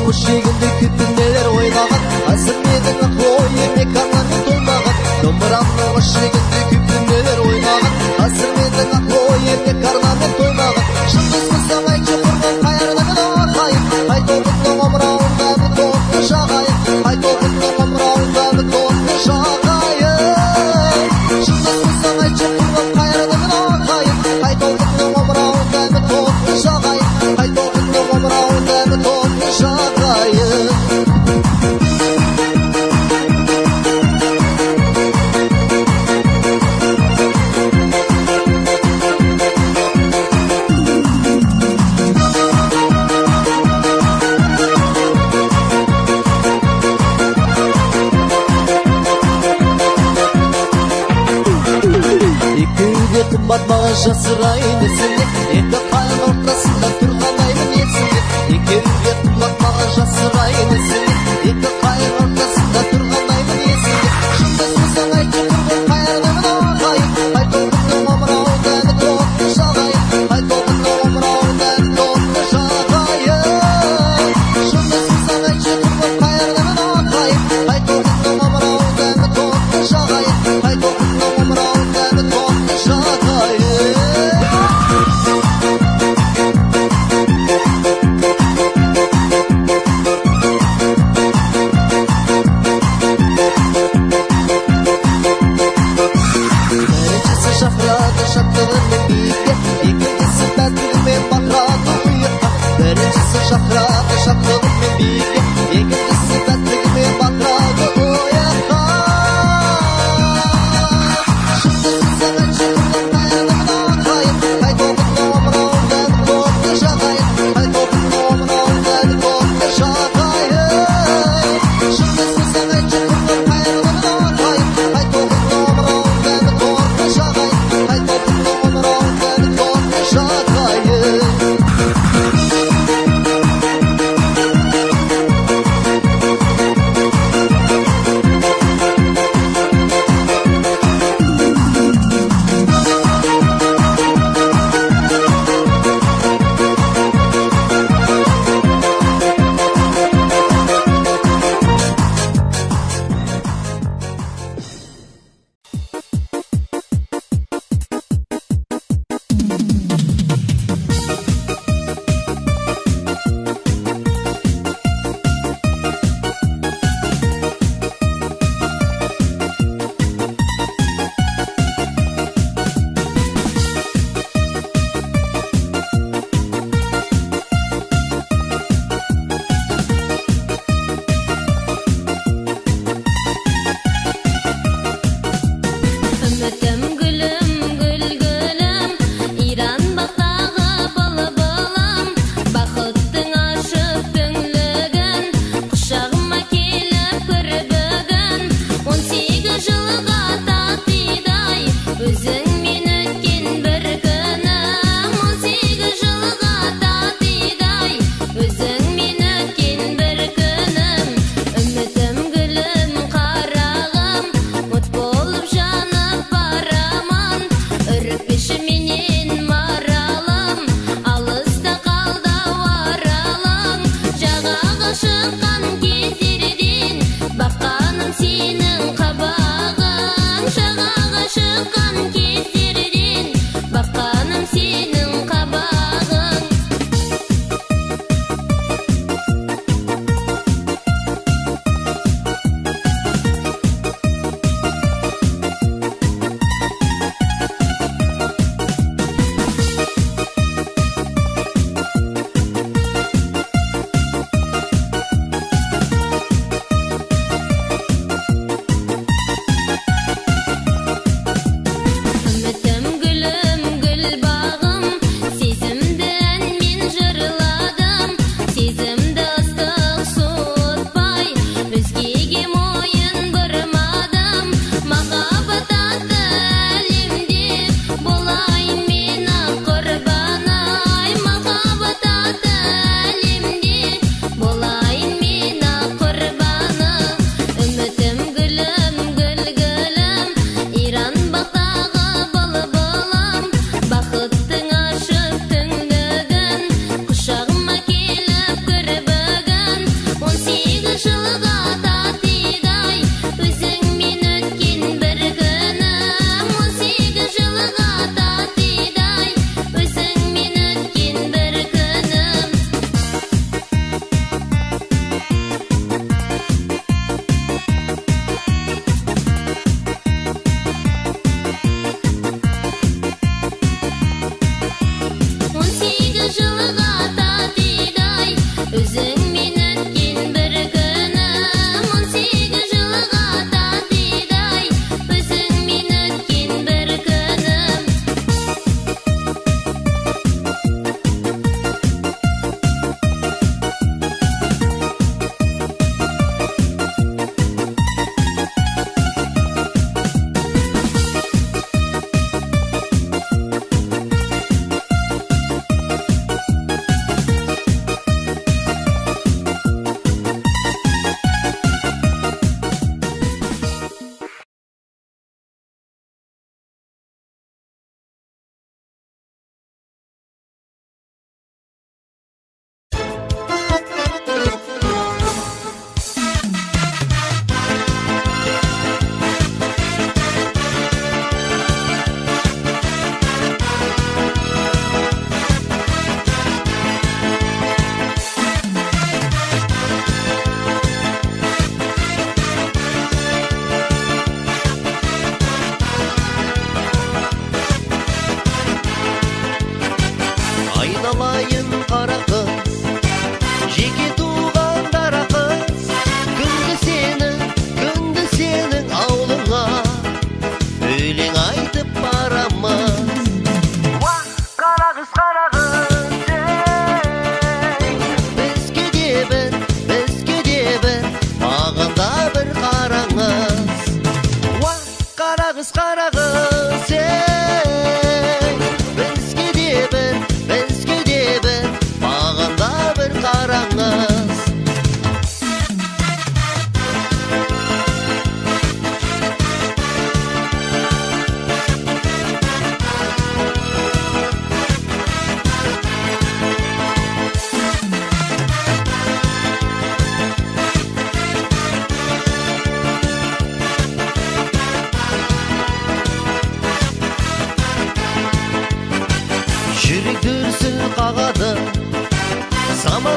болмыш егінді күтімнелер ойнаған Азыр менің ақой ермек арманым толмаған Домбырамның қош егінді күтімнелер ойнаған Азыр менің ақой ермек арманым толмаған Шындыз қыздың айтшы құрған қайырдың ағайын Айтолғынның омырауында бір тоқты жағайын Айтолғынның омырауында бір тоқты жағайын Шындыз қыздың айтшы құрған қайырдың ағайын Айтолғынның омырауында бір тоқты жағайын Айтолғынның омырауында бір тоқты жағайын Қымбат маған жасырайын есімде Екі қайын ортасында тұрғандаймын есімде Екеуге қымбат маған жасырайын есімде Екі қайын ортасында тұрғандаймын есімде Шындас болсаң айтшы құрбан қайырдымын ағайын Айтолғынның омырауында бір тоқты жағайын Айтолғынның омырауында бір тоқты жағайын Шындас болсаң айтшы құрбан қайырдымын ағайын Айтолғынның омырауында бір тоқты жағайын Айтолғынның омырауында бір тоқты жағайын Шақырады шаттығымен биікке Екіншісі тәттігімен батырады ұйыққа Біріншісі шақырады шаттығымен биікке Екіншісі тәттігімен батырады ұйыққа Шындыз қыздың айтшы құрған қайырдымын ағайын Айтолғынның омырауында бір тоқты жағайын Айтолғынның омырауында бір тоқты жағайын Шындыз қыздың айтшы құрған қайырдымын ағайын Айтолғынның омырауында бір тоқты жағайын Айтолғынның омырауында бір тоқты жағайын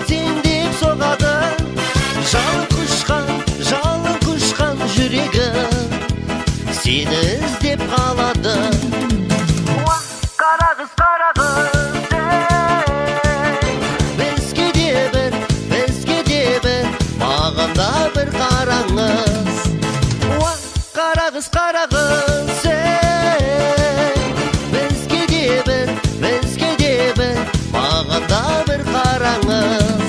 сен деп соғады, жалын құшқан жүрегім сені іздеп қалады. Қара қыз бізге де бір маған да бір қараңыз. Қара қыз бізге де бір маған да бір қараңыз.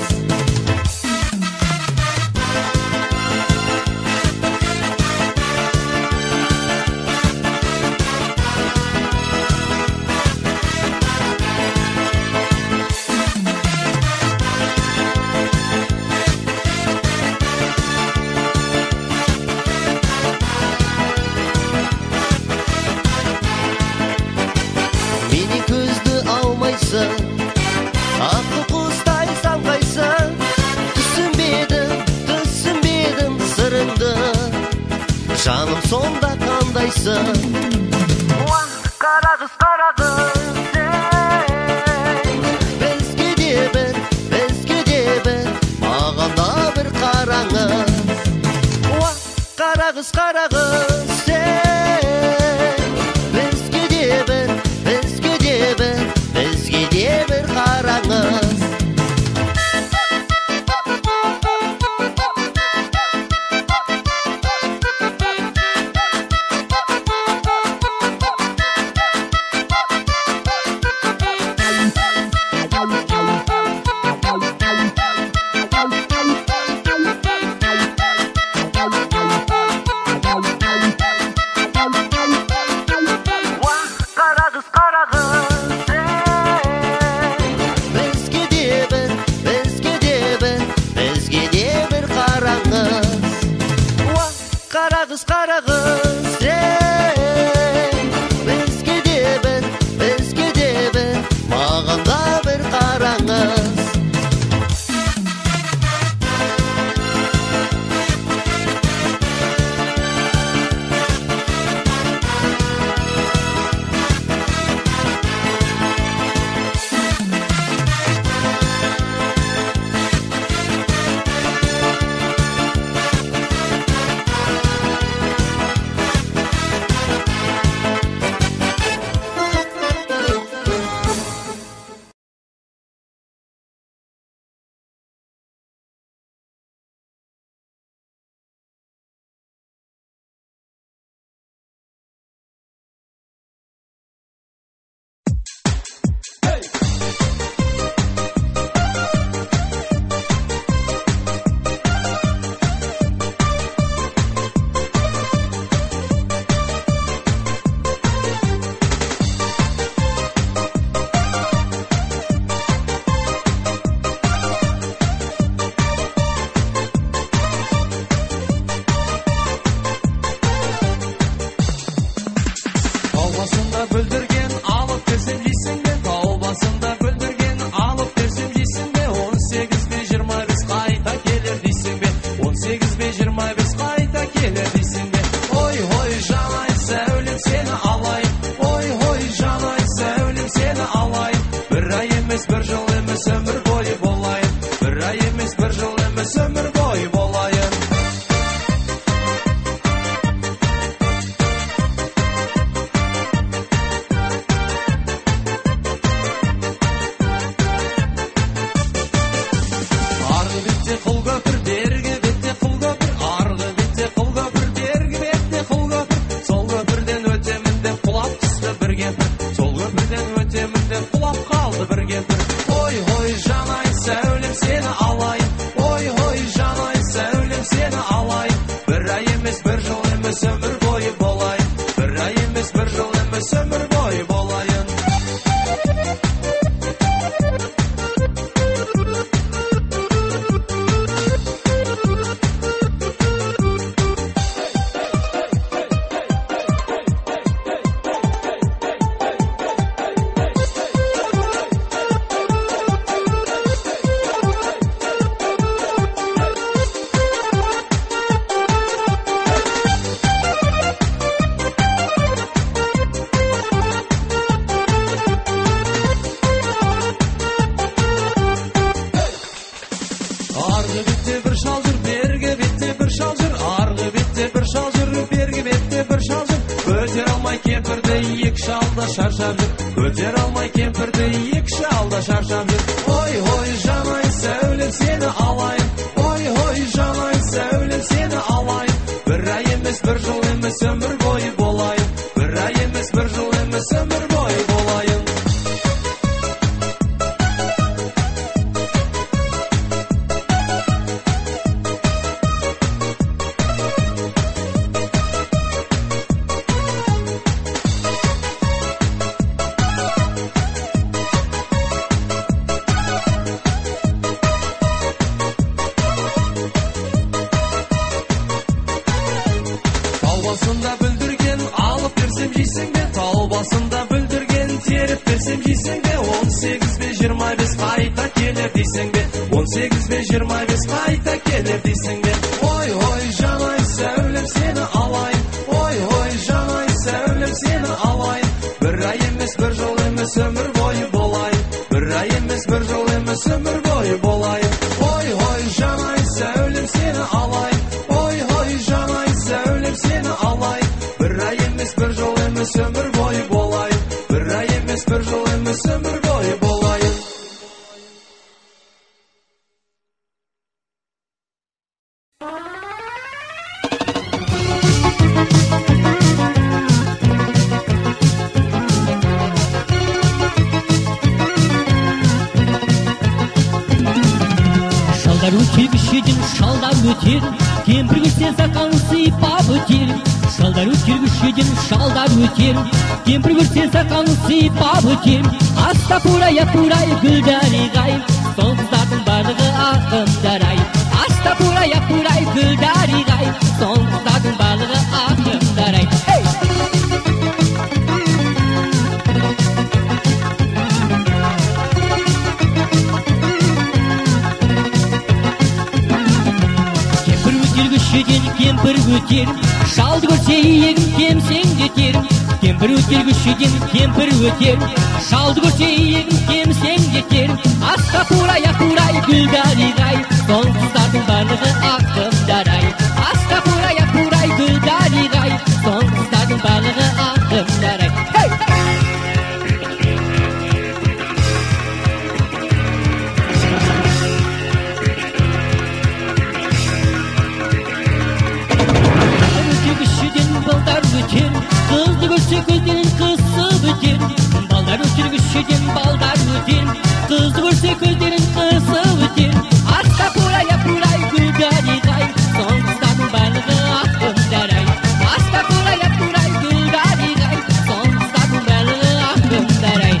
Менен көзді алмайсың, ақыл құстай самғайсың, түсінбедім сырыңды, жаным сонда қандайсың. Қара қыз бізге де бір маған да бір қараңыз. Қара қыз бізге де бір қараңыз. Қара қыз бізге де бір маған да бір қараңыз. Бүлдірген алып берсем жейсің бе? Тау басында бүлдірген алып берсем жейсің бе? 18-25 қайта келер дейсің бе? 18-25 қайта келер дейсің бе? Ой, жанай сәулем сені алайын. Ой, жанай сәулем сені алайын. Бір ай емес, бір жыл емес, өмір бойы болайын. Бір ай емес, бір жыл емес, өмір бойы болайын. Ой, жанай сәулем сені алайын. Ой, жанай Argı bitti bir şalcır, berge bitti bir şalcır. Argı bitti bir şalcır, berge bitti bir şalcır. Көтер алмай кемпірді екі шалда шаршап жүр. Көтер алмай кемпірді екі шалда шаршап жүр. Ой, ой, жанай сәулем сені алайын. Ой, ой, жанай сәулем сені алайын. Bir ай емес, bir жыл емес, өмір бойы болайын. Bir ай емес, bir жыл емес, өмір бойы болайын. Басында бүлдірген алып берсем жейсің бе, тау басында бүлдірген теріп берсем жейсің бе, 18-25 қайта келер дейсің бе, 18-25 қайта келер дейсің бе. Ой, ой, жанай сәулем сені алайын, ой, ой, жанай сәулем сені алайын. Bir ай емес, bir жыл емес, өмір бойы болайын. Bir ай емес, bir жыл емес, өмір бойы болайын. Ой, ой, жанай сәулем сені алайын, ой, ой, жанай сәулем сені алайын. Bir ай емес, bir жыл емес, өмір бойы болайын. Bir ай емес, bir жыл емес, өмір бойы болайын. Шалдар өтер көшеден шалдар өтер, кемпір келсе сақалын сыйпап өтер. Шалдар өтер көшеден шалдар өтер, кемпір көрсе сақалын сыйпап өтер. Астапурай апурай гүлдәригай, сол қыздардың барлығы ақындар-ай. Астапурай апурай гүлдәригай, сол қыздардың барлығы ақындар-ай. Көшеден кемпір өтер, шалды көрсе иегін кемсең жетер. Кемпір өтер көшеден кемпір өтер, шалды көрсе иегін кемсең жетер. Астапурай апурай гүлдәригай, сол қыздардың барлығы ақындар-ай. Астапурай апурай гүлдәригай, сол қыздардың барлығы ақындар-ай. Балдар өтер, қызды көрсе көздерін қысып өтер. Балдар өтер көшеден балдар өтер, қызды көрсе көздерін қысып өтер. Астапурай апурай гүлдәригай, сол қыздардың барлығы ақындар-ай. Астапурай апурай гүлдәригай, сол қыздардың барлығы ақындар-ай.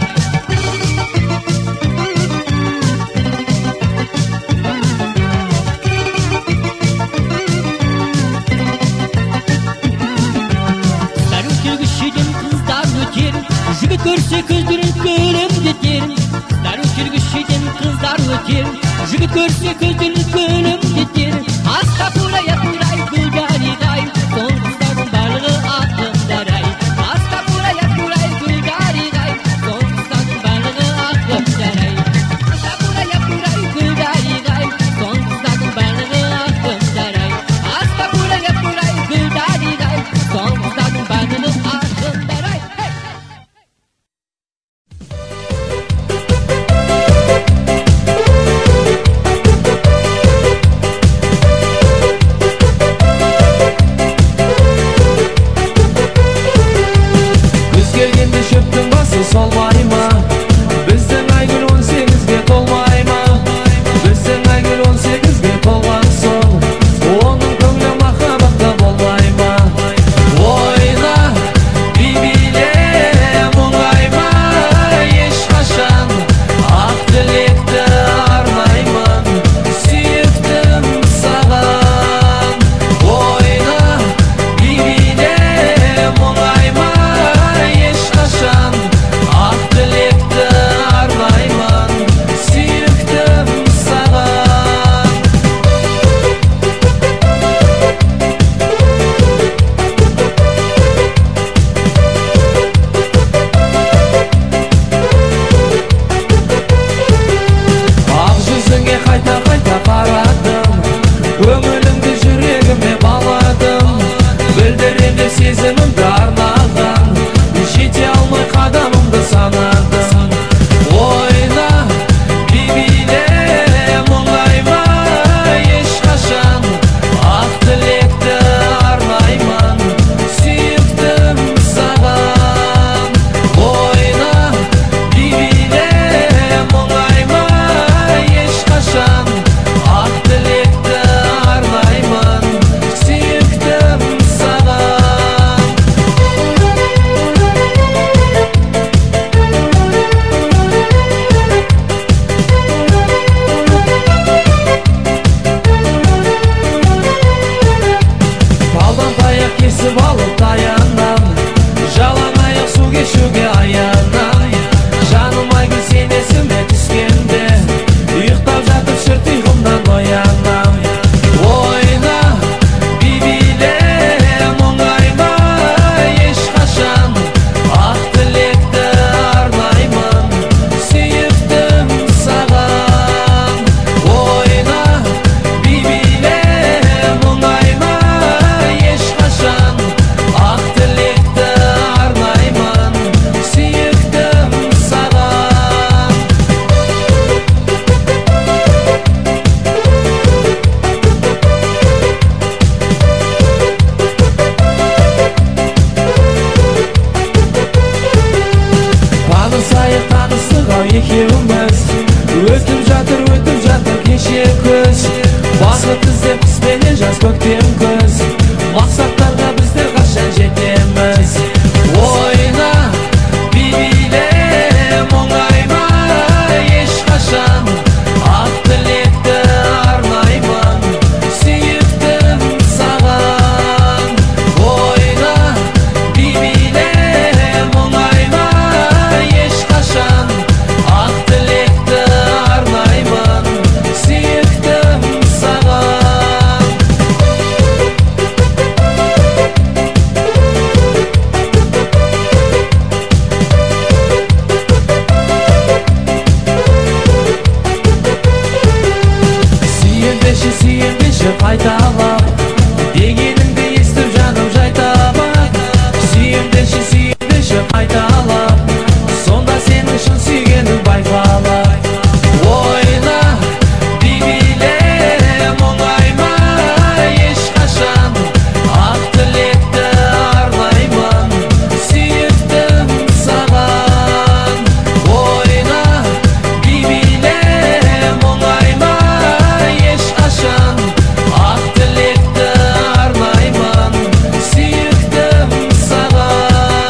Жігіт көрсе көздерін күлімдетер. Қыздар өтер көшеден қыздар өтер, жігіт көрсе көздерін күлімдетер. Астапурай апурай гүлдәригай, сол қыздардың барлығы ақындар-ай. Астапурай апурай гүлдәригай, сол қыздардың барлығы ақындар-ай. Астапурай апурай гүлдәригай, сол қыздардың барлығы ақындар-ай. Астапурай апурай гүлдәригай, сол қыздардың барлығы ақындар-ай. bilan yaz ko'ktem kuz maqsadlarga bizlar qachon yetamiz o'yna bibilim o'ng'ayma hech qachon haq tilakda arnayman suyukdim sag'an o'yna bibilim o'ng'ayma hech qachon haq tilakda arnayman suyukdim sag'an suyunbeshi qaytalab deganingni eshitib jonim joy topar suyunbeshi qaytalab sonda sening uchun suyganim bayqalab o'yla bibilim o'ng'ayma hech qachon haq tilakda arnayman suyukdim sag'an o'yla bibilim o'ng'ayma hech qachon haq tilakda arnayman suyukdim sag'an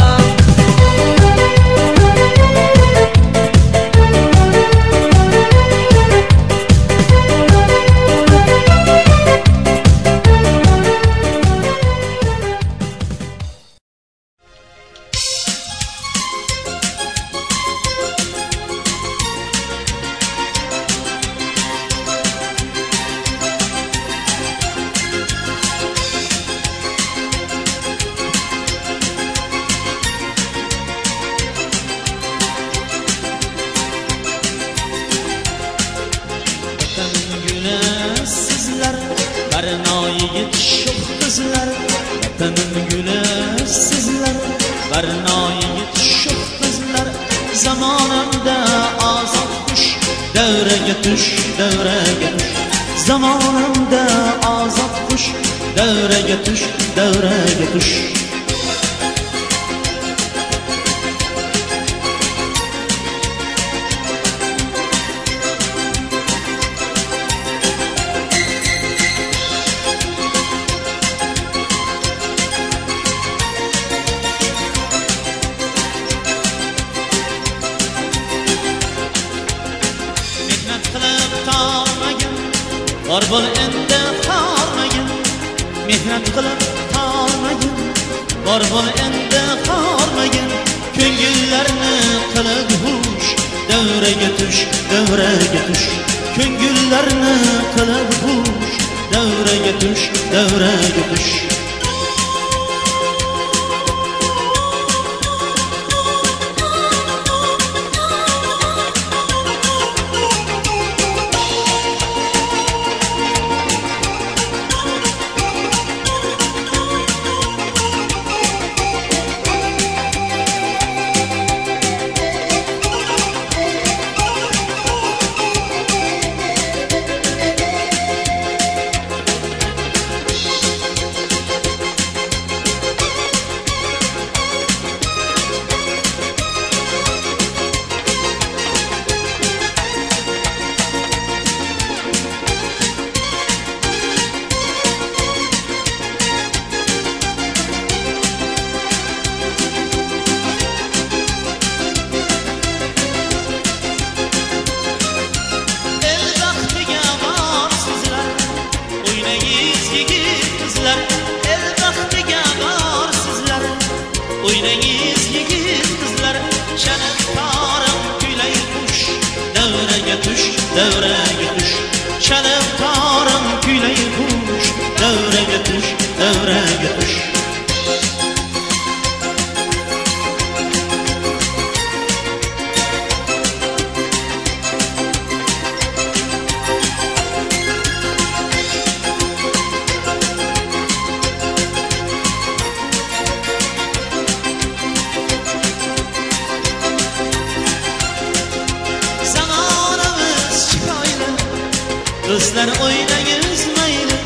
sizlar barnoyiga tushib qizlar vatanim guli sizlar barnoyiga tushib qizlar zamonamda ozod qush davraga tush zamonamda ozod qush davraga tush Bor bo'l endi hormagin mehnat qilib hormagin bor bo'l endi hormagin ko'ngillarni qilib hush davraga tush ko'ngillarni qilib hush davraga tush o'ynangiz yigit qizlar chanib torim kuylay qush davraga tush chanib torim kuylay qush davraga tush Do'stlar o'ynangiz mayli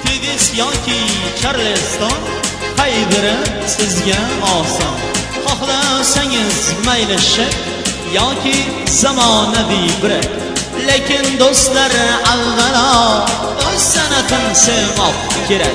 Tugis yoki Charleston qaybiri sizga oson xohlasangiz mayli shak yoki zamonaviy brak lekin do'stlar avvalo o'z san'at Yakın sevim Kerem.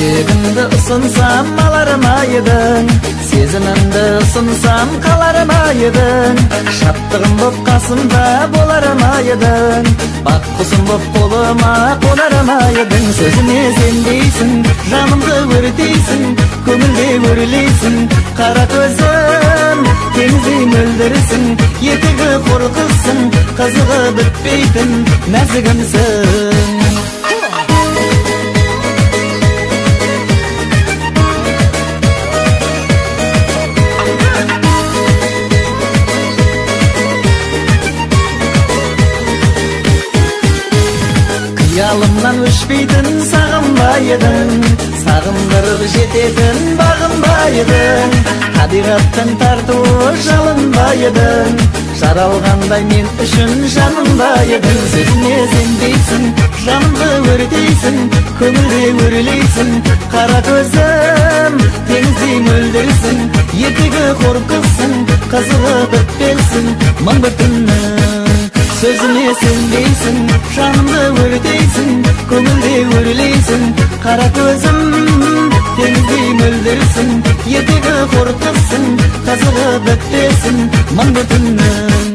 Yüreğimde ısınsam alarım aydın, sezimimde ısınsam kalarım aydın. Şattığım bop kasımda bolarım aydın, bak kuzum bop koluma konarım aydın. Sözüme sen deysin, canımda örteysin, kömülde örüleysin. Kara gözüm denizim öldürürsün, yetigi korkussun, kızığı bitpeytin nazigimsin. Yalımdan öşpeydin sağınbaydın, sağındırıp жететін бағынбайдың. Табиғаттың тартуы жалынбайдың, жаралғандай мен үшін жанынбайдың. Сөзіме сенбейсің, жанымды өртейсің, көңілде өрілейсің. Қара көзім теңіздей мөлдірсің, етегі қорқықсың, қызығы бітпелсің мың бір түннің. Sözüme sendeysin, жанымды өртейсің, көңілде өрілейсің. Қара көзім теңіздей мөлдірсің, етегі қорқықсың, қызығы бітпесін мың бір түннің.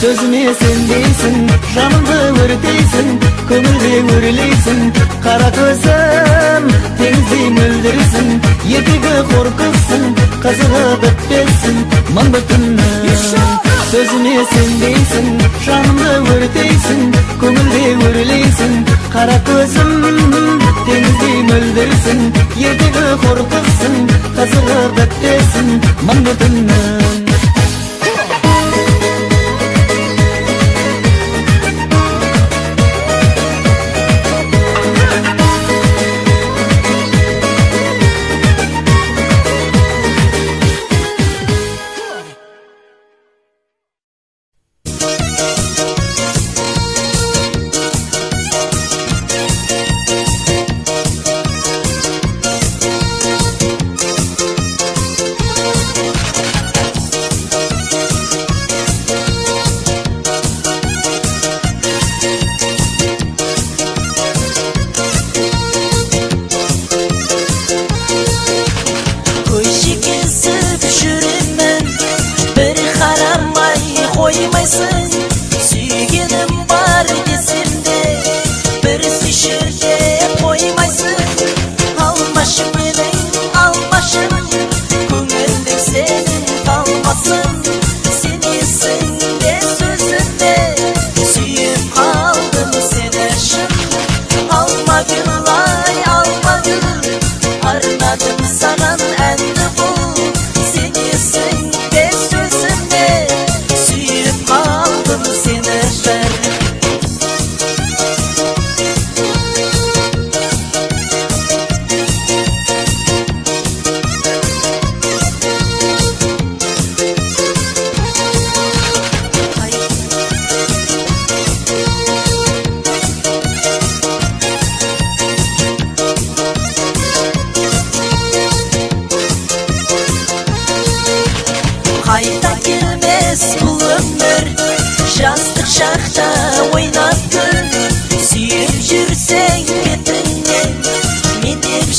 Sözüme sendeysin, жанымды өртейсің, көңілде өрілейсің. Қара көзім теңіздей мөлдірсің, етегі қорқықсың, қызығы бітпесін мың бір түннің. Sözüme sendeysin, жанымды өртейсің, көңілде өрілейсің. Қара көзім теңіздей мөлдірсің, етегі қорқықсың, қызығы бітпесін мың бір түннің.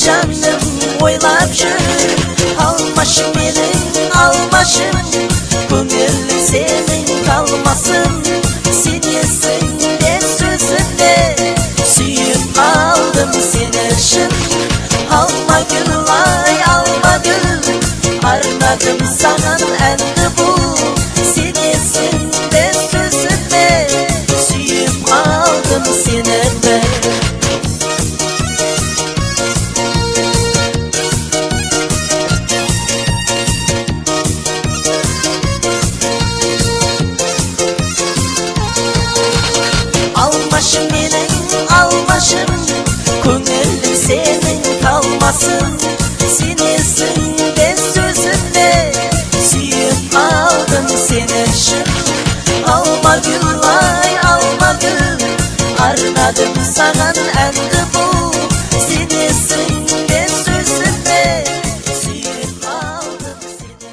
жаным ойлап жүр алмашы менің алмашым көңілім сенің қалмасын сенесің деп сөзіңде сүйіп қалдым сені шын алма гүл арнадым саған әнді бұл сенесің деп сөзіңде сүйіп қалдым сені алмашы менің алмашым көңілім сенің қалмасын сенесің деп сөзіңде сүйіп қалдым сені шын алма гүл арнадым саған әнді бұл сенесің деп сөзіңде сүйіп қалдым сені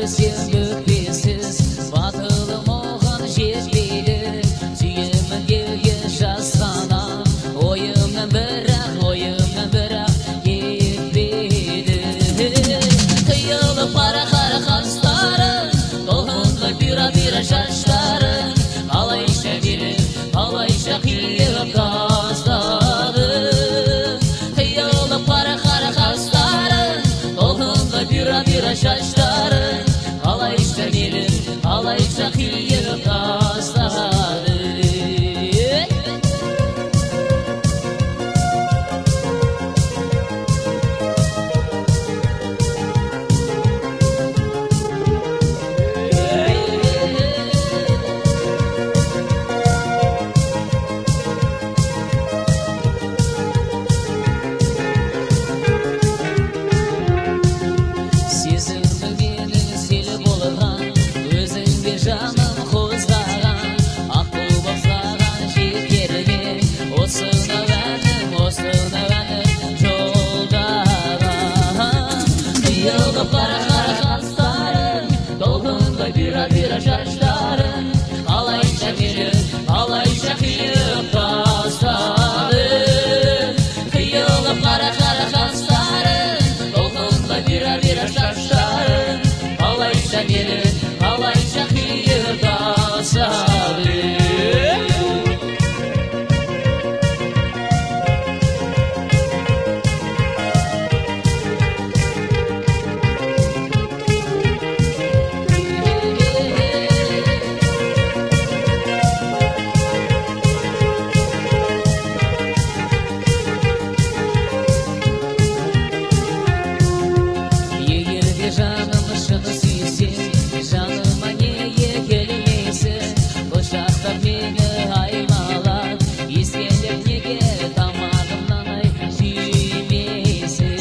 жүрсем өкпесіз, батылым оған жетпейді. Сүйемін деуге жасқанам, ойымнан бірақ кетпейді. Қиылып қара қастарың, толқынға бұйра шаштарың, қалайша қиып тастадың. Қиылып қара қастарың, толқынға бұйра шаштарың, қалайша қиып тастадың. Жаным қозғаған, аққу басқаған шекерге, осынау әнім жолдаған. Қиылып қара қастарың, толқынға бұйра шаштарың, қалайша қиып тастадың. Қиылып қара қастарың, толқынға бұйра шаштарың, қалайша қиып тастадың. Егер де жаным шыны сүйсең, жаныма неге келмейсің? Құшақтап мені аймалап, ескендеп неге тамағымнан сүймейсің?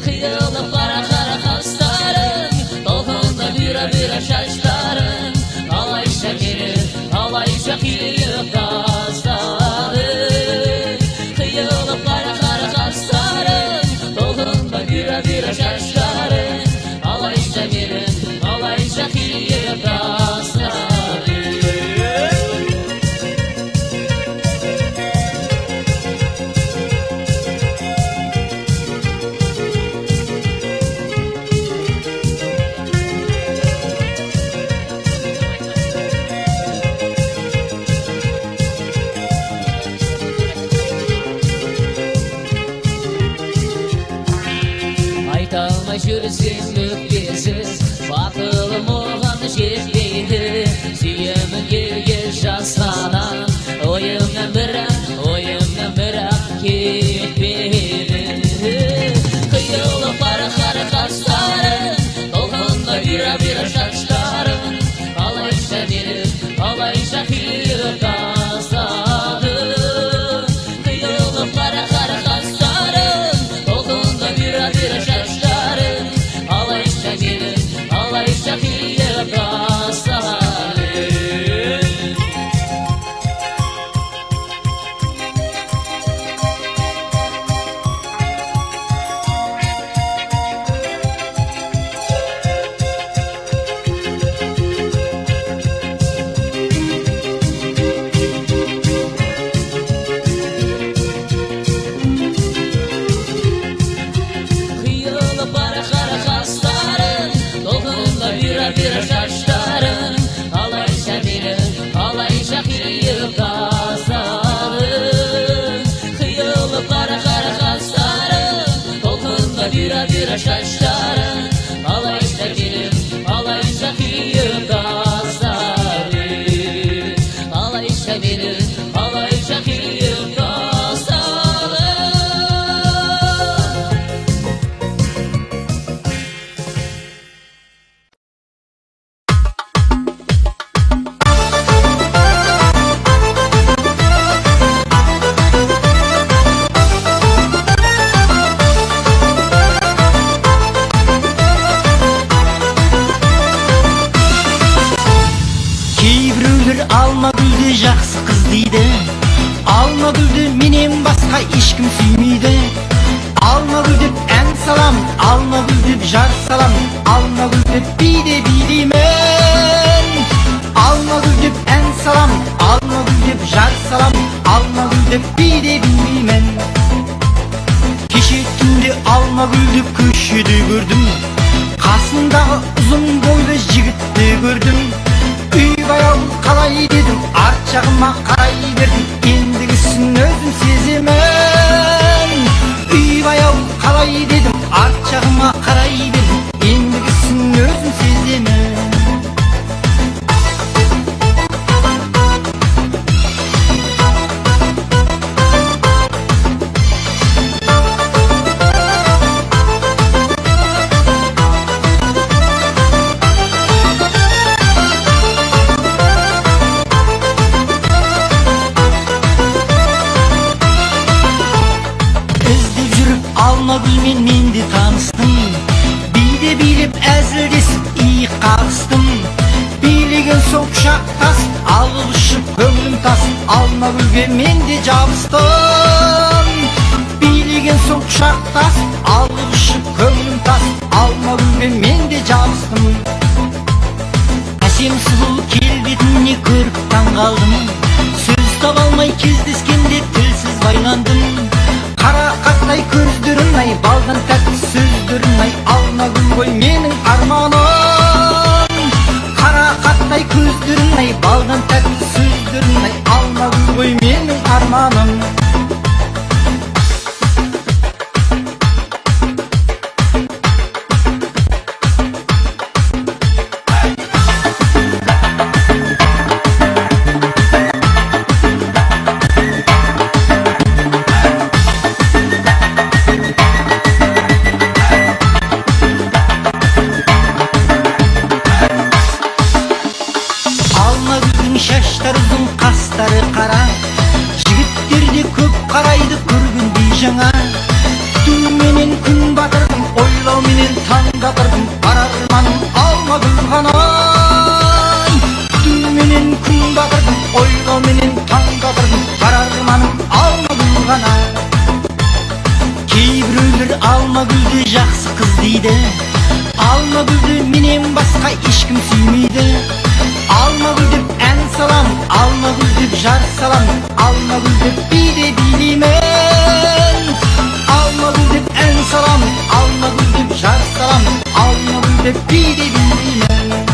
Қиылып қара қастарың, толқынға бұйра шаштарың, қалайша қиып тастадың. Қиылып қара қастарың, толқынға бұйра шаштарың, қалайша қиып тастадың. Айта алмай жүрсең өкпесіз, батылым оған жетпейді. Сүйемін деуге жасқанам, ойымнан бірақ кетпейді. Қиылып қара қастарың, толқынға бұйра шаштарың, қалайша қиып тастадың. Қиылып қара қастарың, толқынға бұйра шаштарың, қалайша қиып тастадың. Қиылып қара қастарың, толқынға бұйра шаштарың, қалайша қиып тастадың. Қиылып қара қастарың, толқынға бұйра шаштарың, қалайша қиып тастадың. Қалайша қиып тастадың. Алмагүлді жақсы қыз дейді, Алмагүлді менен басқа ешкім сүймейді. Алмагүл деп ән салам, Алмагүл деп жар салам, Алмагүл деп биде билеймен. Алмагүл деп ән салам, Алмагүл деп жар салам, Алмагүл деп биде билеймен. Кеше түнде Алмагүлді көшеде көрдім, қасындағы ұзын бойлы жігітті көрдім. Үй баяу қалай дедім, арт жағыма қарай бердім, ендігісін өзім сеземін. Үй баяу қалай дедім, арт жағыма қарай бердім, ендігісін өзім сеземін. Алмагүлмен мен де таныстым, биде билеп әзілдесіп иық қағыстым. Билеген соң құшақтасып, алып ұшып көңілім тасып, Алмагүлге мен де жабыстым. Билеген соң құшақтасып, алып ұшып көңілім тасып, Алмагүлге мен де жабыстым. Әсем сұлу келбетіне көріп таңғалдым, сөз таба алмай кездескенде тілсіз байландым. Қара қаттай көздерін ай, балдан тәтті сөздерін ай, Алмагүл ғой менің арманым. Қара қаттай көздерін ай, балдан тәтті сөздерін ай, Алмагүл ғой менің арманым. Шаштардың қастары қара, жігіттерде көп қарайды көргендей жаңа. Күтуменен күн батырдым, ойлауменен таң батырдым, бар арманым Алмагүл ғана. Күтуменен күн батырдым, ойлауменен таң батырдым, бар арманым Алмагүл ғана. Кейбіреулер Алмагүлді жақсы қыз дейді, Алмагүлді менен басқа ешкім сүймейді. Алмагүл деп ән салам, Алмагүл деп жар салам, Алмагүл деп биде билеймен. Алмагүл деп ән салам, Алмагүл деп жар салам, Алмагүл деп биде билеймен.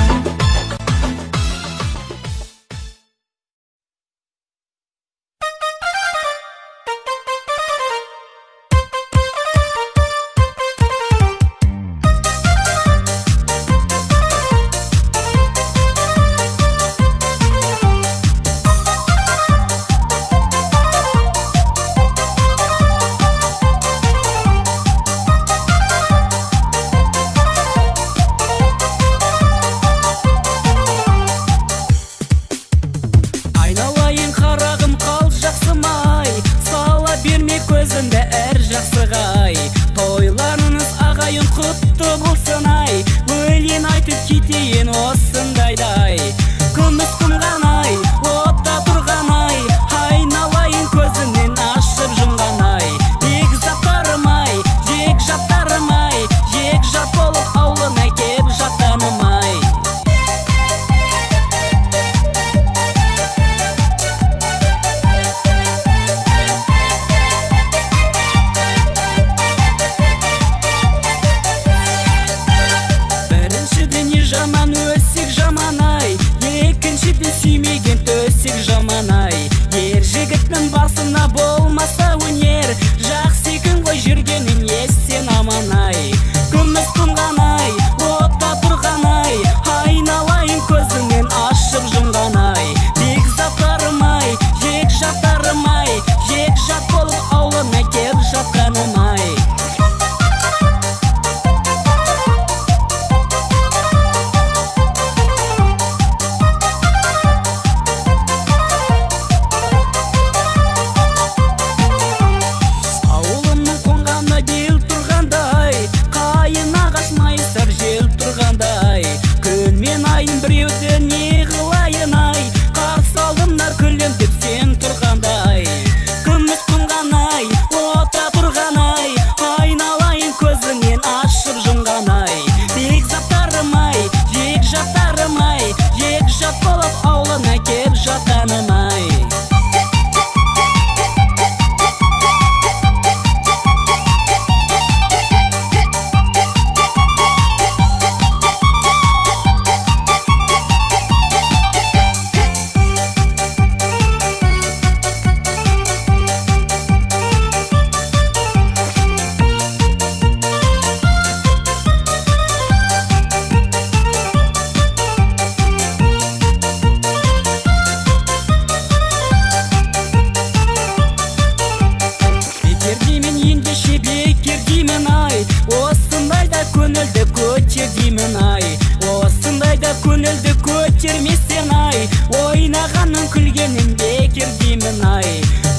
көңілді көтер деймін ай. Осындайда көңілді көтермесең ай, ойнағаның күлгенің бекер деймін ай.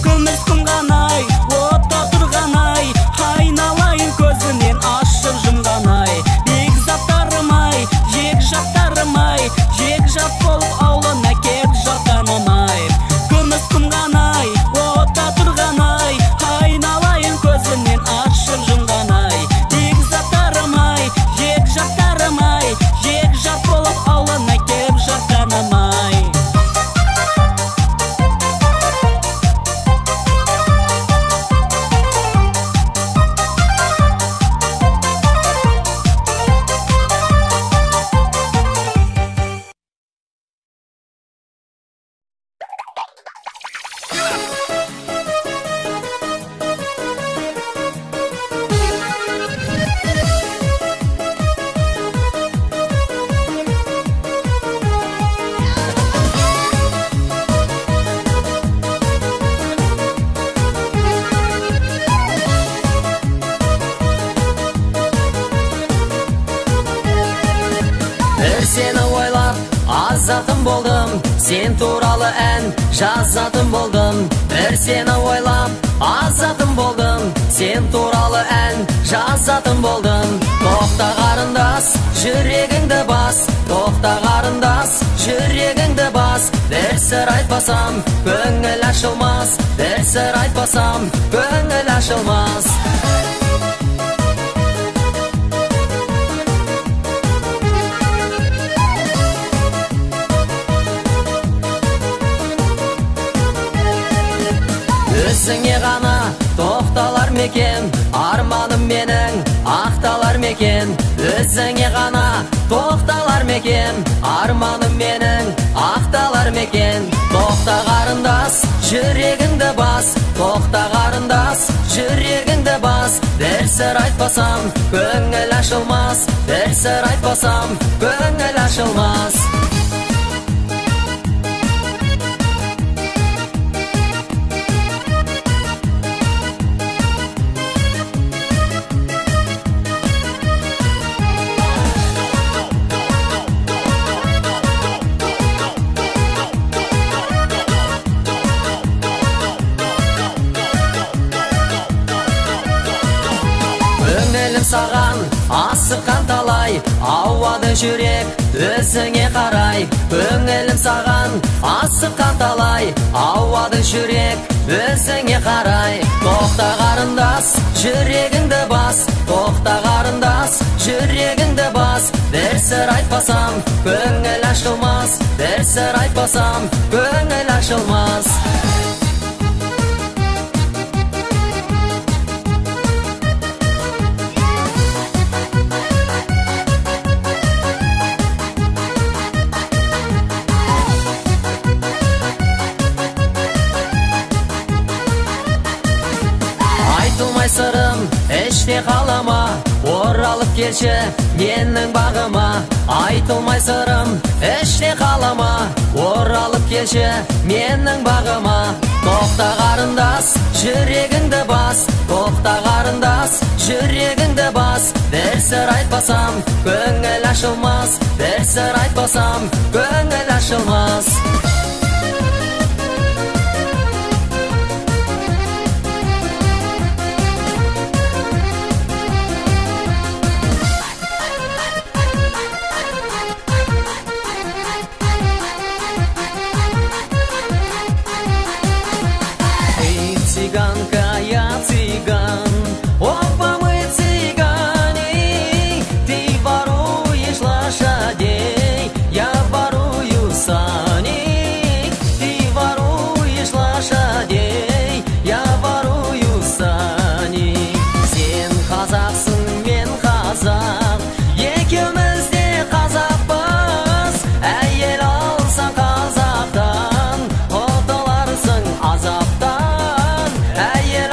Күміс құмған ай, отта тұрған ай, айналайын көзінен ашып жұмған ай. Бекзаттарым ай, жек жаттарым ай, жек жат болып аулына кеп жатаным ай. Күміс құмған ай, отта тұрған ай, айналайын көзінен ашып жұмған ай. Бекзаттарым ай, жек жаттарым ай, жек жат болып аулына кеп жатаным ай. Seni oylab azatım boldum, sen туралы ән жазатым болдым. Bir seni oylab azatım boldum, sen туралы ән жазатым болдым. Тоқта қарындас, жүрегіңді бас, тоқта қарындас, жүрегіңді бас. Bir сыр айтпасам, көңіл ашылмас, bir сыр айтпасам, көңіл ашылмас. Өзіңе ғана тоқталар мекен, арманым менің ақталар мекен. Өзіңе ғана тоқталар мекен, арманым менің ақталар мекен. Тоқта қарындас, жүрегіңді бас, тоқта қарындас, жүрегіңді бас. Bir сыр айтпасам, көңіл ашылмас, bir сыр айтпасам, көңіл ашылмас. Саған асыққан талай, ауады жүрек өзіңе қарай. Көңілім саған асыққан талай, ауады жүрек өзіңе қарай. Тоқта қарындас, жүрегіңді бас, тоқта қарындас, жүрегіңді бас. Bir сыр айтпасам, көңіл ашылмас, bir сыр айтпасам, көңіл ашылмас. Айтылмай сырым, іште қалама, оралып келші менің бағыма. Айтылмай сырым, іште қалама, оралып келші менің бағыма. Тоқта қарындас, жүрегіңді бас, тоқта қарындас, жүрегіңді бас. Bir сыр айтпасам, көңіл ашылмас, bir сыр айтпасам, көңіл ашылмас. Цыганка, я цыган, опа мы цыгане. Ты воруешь лошадей, я ворую сани. Ты воруешь лошадей, я ворую сани. Сен қазақсың, мен қазақ, екеуміз де қазақпыз. Әйел алсаң қазақтан, құтыларсың азаптан. Әйел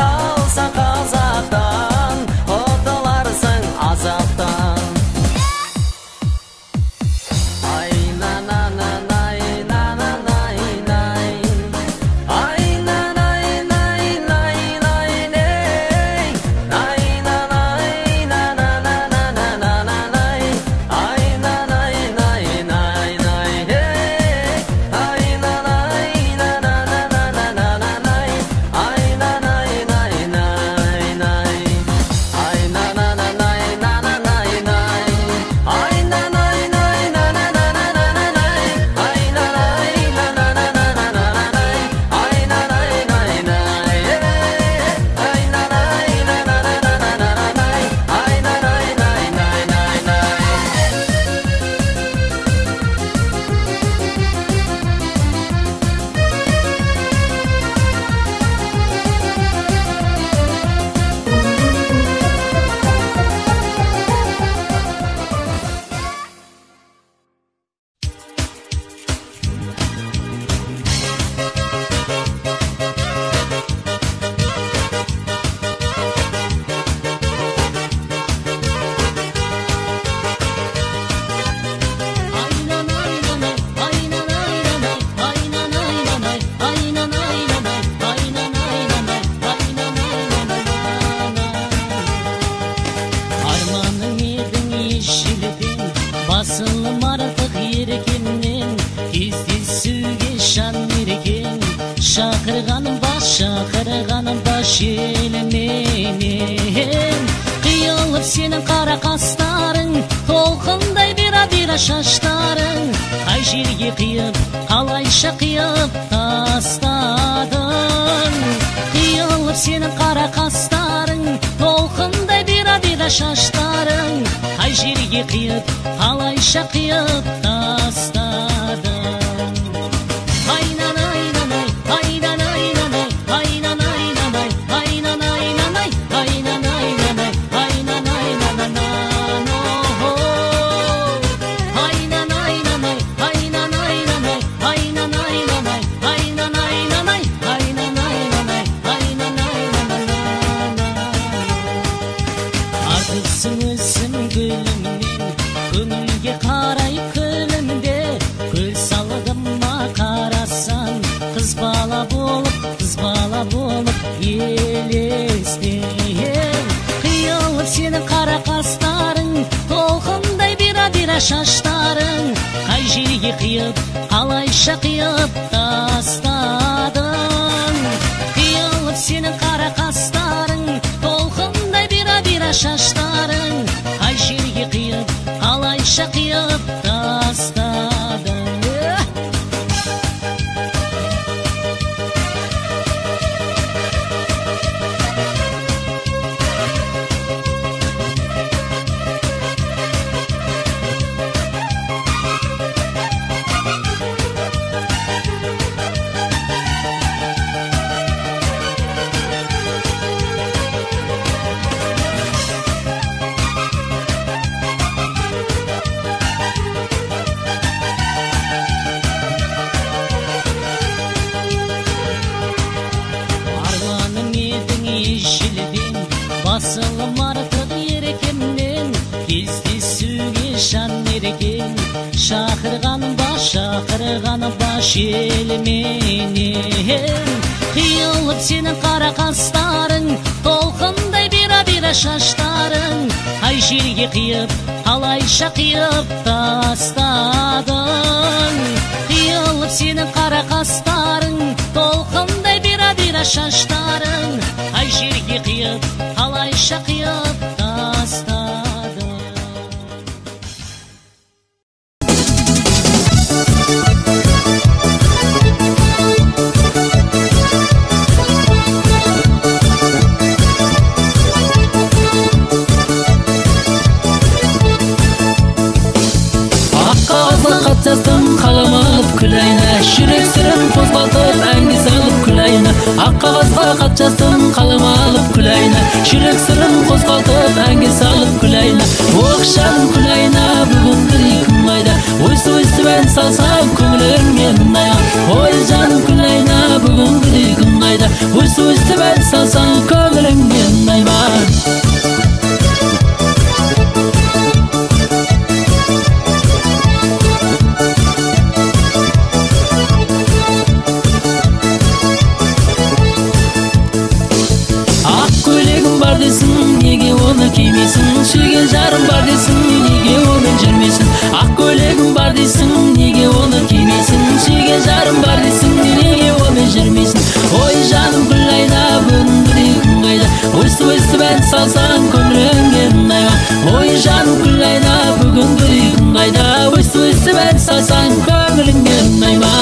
баш елменен. Қиылып сенің қара қастарың, толқындай бира-бира шаштарың. Қай жерге қиып, қалайша қиып тастадың. Қиылып сенің қара қастарың, толқындай бира-бира шаштарың. Қай жерге қиып, қалайша қиып тастадың. Шаштарың, қай жерге қиып, қалайша қиып тастадың. Қиылып сенің қара қастарың, толқындай бира-бира шаштарың. Қай жерге қиып, қалайша қиып тастадың. Басылым артық ерекемнен, кездесуге жан ерген. Шақырған баш елменен. Қиылып сенің қара қастарың, толқындай бира-бира шаштарың. Қай жерге қиып, қалайша қиып тастадың. Қиылып сенің қара қастарың, толқындай бира-бира шаштарың. Қай жерге қиып, қалайша қиып тастадың. Жаздым қалам алып күләйна, жүрек сырын қозғалтып әнге салып күләйна. Ақ қағазға хат жаздым қалам алып күләйна, жүрек сырын қозғалтып әнге салып күләйна. Оқшам күләйна, бүгін бір күн қайда, ойсы-ойсы ән салсам көңіліңе мұңая. Ой жаным күләйна, бүгін бір күн қайда, ойсы-ойсы ән салсам көңіліңе мұңайма. Неге оны кимейсің, сүйген жарым бар дейсің, неге онымен жүрмейсің. Ақ көйлегің бар дейсің, неге оны кимейсің, сүйген жарым бар дейсің, неге онымен жүрмейсің. Ой жаным күләйна, бүгін бір күн қайда, ойсы-ойсы ән салсаң көңіліңе мұңайма. Ой жаным күләйна, бүгін бір күн қайда, ойсы-ойсы ән салсаң көңіліңе мұңайма.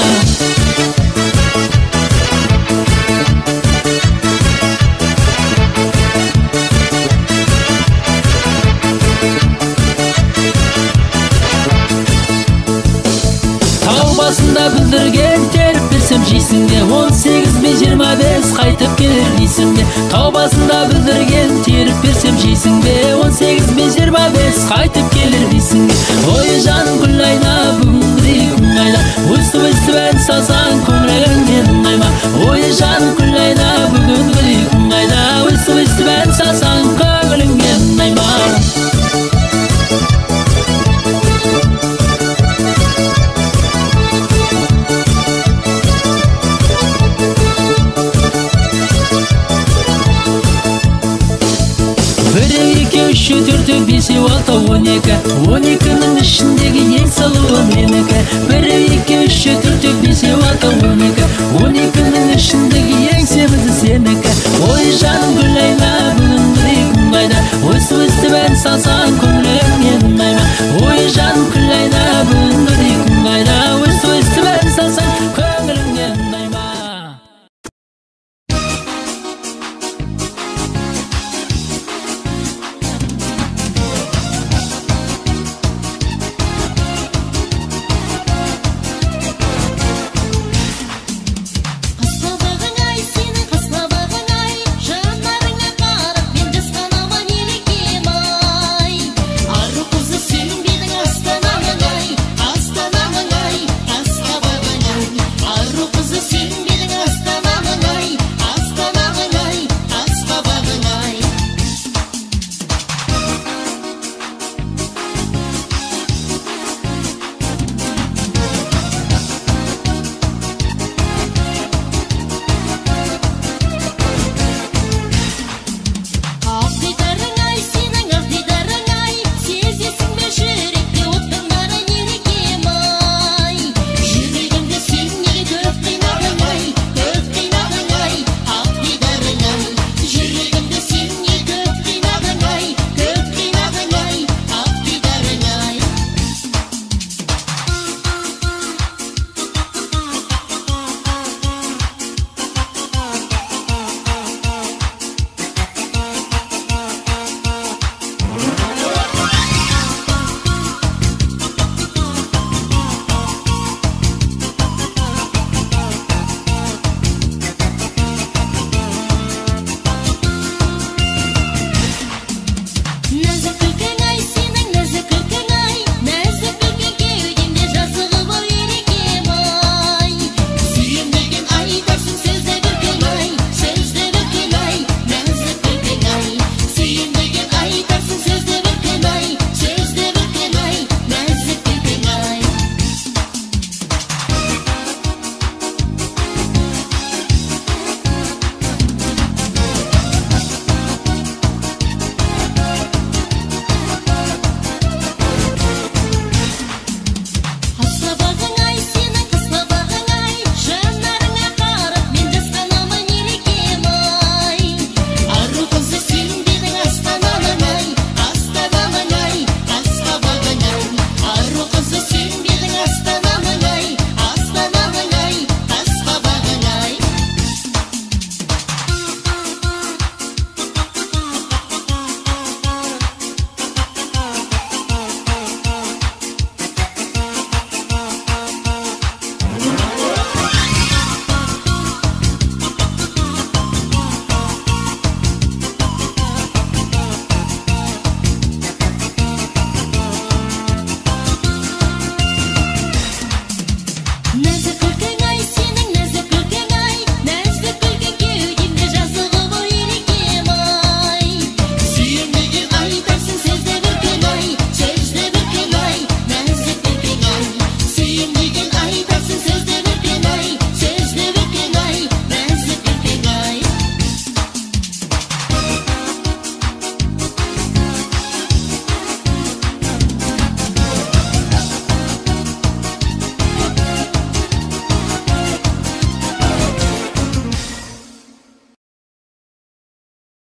Басында бүлдірген теріп берсем жейсіңде, 18 бен 25 қайтып келер дейсіңде. Тау басында бүлдірген теріп берсем жейсіңде, 18 бен 25 қайтып келер дейсіңде. Ой жаным күләйна, бүгін бір күн қайда, ойсы-ойсы ән салсаң көңіліңе мұңайма. Ой жаным күләйна, бүгін бір күн қайда, ойсы-ойсы ән салсаң көңіліңе мұңайма. Біреу екеу үші, төрті, бесі, алты, 12. 12-нің ішіндегі ең сұлуы менікі. Бірі, екі, үші, төрті, бесі, алты, 12. 12-нің ішіндегі ең семізі сенікі. Ой жаным гүл айна, бүгінгідей күн қайда. Өсіп-өстіп ән салсаң көңіліңнен ұнай ма? Ой жаным гүл айна, бүгін